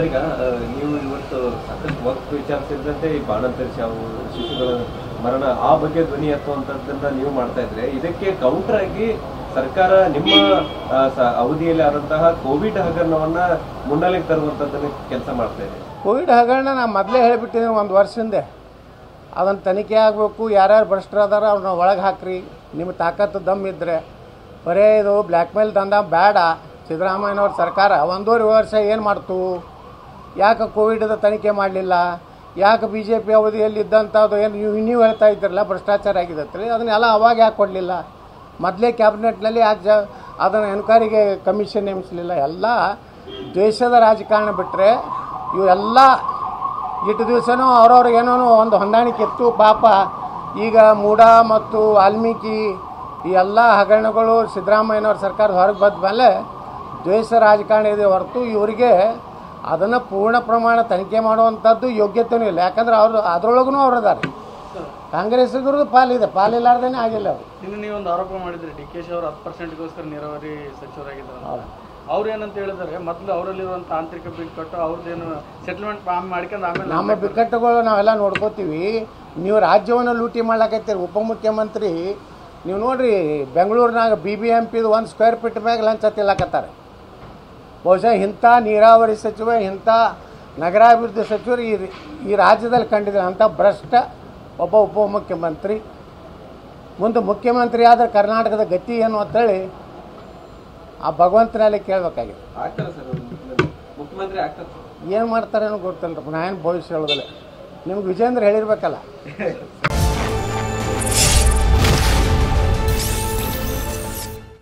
ಈಗ ನೀವು ಇವತ್ತು ಸಾಕಷ್ಟು ವಕ್ತ ವಿಚಾರಿಸಿದಂತೆ ಈ ಬಾಣಂತಿಯರ ಸಾವು, ಶಿಶುಗಳ ಮರಣ ಆ ಬಗ್ಗೆ ಧ್ವನಿ ಎತ್ತುವಂತದ್ದನ್ನ ನೀವು ಮಾಡ್ತಾ ಇದ್ರೆ, ಇದಕ್ಕೆ ಕೌಂಟರ್ ಆಗಿ ಸರ್ಕಾರ ನಿಮ್ಮ ಅವಧಿಯಲ್ಲಿ ಆದಂತಹ ಕೋವಿಡ್ ಹಗರಣವನ್ನ ಮುನ್ನೆಲೆಗೆ ತರುವಂತದ್ದನ್ನ ಕೆಲಸ ಮಾಡ್ತಾ ಇದೆ. ಕೋವಿಡ್ ಹಗರಣ ನಾ ಮೊದಲೇ ಹೇಳಿಬಿಟ್ಟಿದ್ದೀನಿ, ಒಂದು ವರ್ಷ ಹಿಂದೆ ಅದನ್ನು ತನಿಖೆ ಆಗಬೇಕು. ಯಾರ್ಯಾರು ಭ್ರಷ್ಟರಾದಾರ ಅವ್ರನ್ನ ಒಳಗೆ ಹಾಕ್ರಿ, ನಿಮ್ಮ ತಾಕತ್ತು ದಮ್ ಇದ್ದರೆ. ಬರೇ ಇದು ಬ್ಲ್ಯಾಕ್ ಮೇಲ್ ದಂಧ ಬೇಡ. ಸಿದ್ದರಾಮಯ್ಯನವ್ರ ಸರ್ಕಾರ 1.5 ವರ್ಷ ಏನು ಮಾಡ್ತು? ಯಾಕೆ ಕೋವಿಡ್ದ ತನಿಖೆ ಮಾಡಲಿಲ್ಲ? ಯಾಕೆ ಬಿ ಜೆ ಪಿ ಅವಧಿಯಲ್ಲಿ ಇದ್ದಂಥದ್ದು ಏನು ನೀವು ಹೇಳ್ತಾ ಇದ್ದಿರಲ್ಲ ಭ್ರಷ್ಟಾಚಾರ ಆಗಿದತ್ರಿ, ಅದನ್ನೆಲ್ಲ ಅವಾಗ ಯಾಕೆ ಕೊಡಲಿಲ್ಲ? ಮೊದಲೇ ಕ್ಯಾಬಿನೆಟ್ನಲ್ಲಿ ಯಾಕೆ ಅದನ್ನು ಎನ್ಕ್ವೈರಿಗೆ ಕಮಿಷನ್ ನೇಮಿಸಲಿಲ್ಲ? ಎಲ್ಲ ದೇಶದ ರಾಜಕಾರಣ ಬಿಟ್ಟರೆ ಇವೆಲ್ಲ ಇಟ್ಟು ದಿವಸನೂ ಅವ್ರವ್ರಿಗೆ ಏನೋ ಒಂದು ಹೊಂದಾಣಿಕೆ ಇತ್ತು. ಪಾಪ ಈಗ ಮೂಡ ಮತ್ತು ವಾಲ್ಮೀಕಿ ಈ ಎಲ್ಲ ಹಗರಣಗಳು ಸಿದ್ದರಾಮಯ್ಯನವ್ರ ಸರ್ಕಾರ ಹೊರಗೆ ಬಂದ ಮೇಲೆ ದೇಶ ರಾಜಕಾರಣ ಇದೆ ಹೊರತು ಇವರಿಗೆ ಅದನ್ನು ಪೂರ್ಣ ಪ್ರಮಾಣ ತನಿಖೆ ಮಾಡುವಂಥದ್ದು ಯೋಗ್ಯತೆಯೂ ಇಲ್ಲ. ಯಾಕಂದ್ರೆ ಅವರು ಅದರೊಳಗೂ ಅವ್ರು ಅದಾರೆ. ಕಾಂಗ್ರೆಸ್ಸಿಗರದ್ದು ಪಾಲಿದೆ, ಪಾಲಿಲ್ಲಾರ್ದೇ ಆಗಿಲ್ಲ ಅವರು. ಇನ್ನು ನೀವೊಂದು ಆರೋಪ ಮಾಡಿದ್ರಿ, ಡಿ ಕೆ ಶಿ ಅವರು 10%ಗೋಸ್ಕರ ನೀರಾವರಿ ಸಚಿವರಾಗಿದ್ದಾರೆ. ಅವ್ರು ಏನಂತ ಹೇಳಿದರೆ, ಮೊದಲು ಅವರಲ್ಲಿರುವಂಥ ಆಂತರಿಕ ಬಿಕ್ಕಟ್ಟು ಅವ್ರದ್ದೇನು ಸೆಟಲ್ಮೆಂಟ್ ಮಾಡ್ಕೊಂಡು ಆಮೇಲೆ ನಮ್ಮ ಬಿಕ್ಕಟ್ಟುಗಳು ನಾವೆಲ್ಲ ನೋಡ್ಕೋತೀವಿ. ನೀವು ರಾಜ್ಯವನ್ನು ಲೂಟಿ ಮಾಡ್ಲಾಕತ್ತೀರಿ. ಉಪಮುಖ್ಯಮಂತ್ರಿ ನೀವು ನೋಡ್ರಿ, ಬೆಂಗಳೂರಿನಾಗ BBMPದು 1 ಸ್ಕ್ವೇರ್ ಫೀಟ್ ಮ್ಯಾಗ ಲಂಚ ತಿಲ್ಲಕತ್ತಾರೆ. ಬಹುಶಃ ಇಂಥ ನೀರಾವರಿ ಸಚಿವ, ಇಂಥ ನಗರಾಭಿವೃದ್ಧಿ ಸಚಿವರು ಈ ರಾಜ್ಯದಲ್ಲಿ ಕಂಡಿದ್ದಾರೆ. ಅಂಥ ಭ್ರಷ್ಟ ಒಬ್ಬ ಉಪಮುಖ್ಯಮಂತ್ರಿ ಮುಂದೆ ಮುಖ್ಯಮಂತ್ರಿ ಆದರೆ ಕರ್ನಾಟಕದ ಗತಿ ಏನು ಅಂತೇಳಿ ಆ ಭಗವಂತನಲ್ಲಿ ಕೇಳಬೇಕಾಗಿದೆ. ಮುಖ್ಯಮಂತ್ರಿ ಆಗ್ತಾರೆ, ಏನು ಮಾಡ್ತಾರೇನೋ ಗೊತ್ತಿಲ್ಲ. ನಾ ಏನು ಭವಿಷ್ಯ ಹೇಳೋದಿಲ್ಲ. ನಿಮ್ಗೆ ವಿಜೇಂದ್ರ ಹೇಳಿರ್ಬೇಕಲ್ಲ.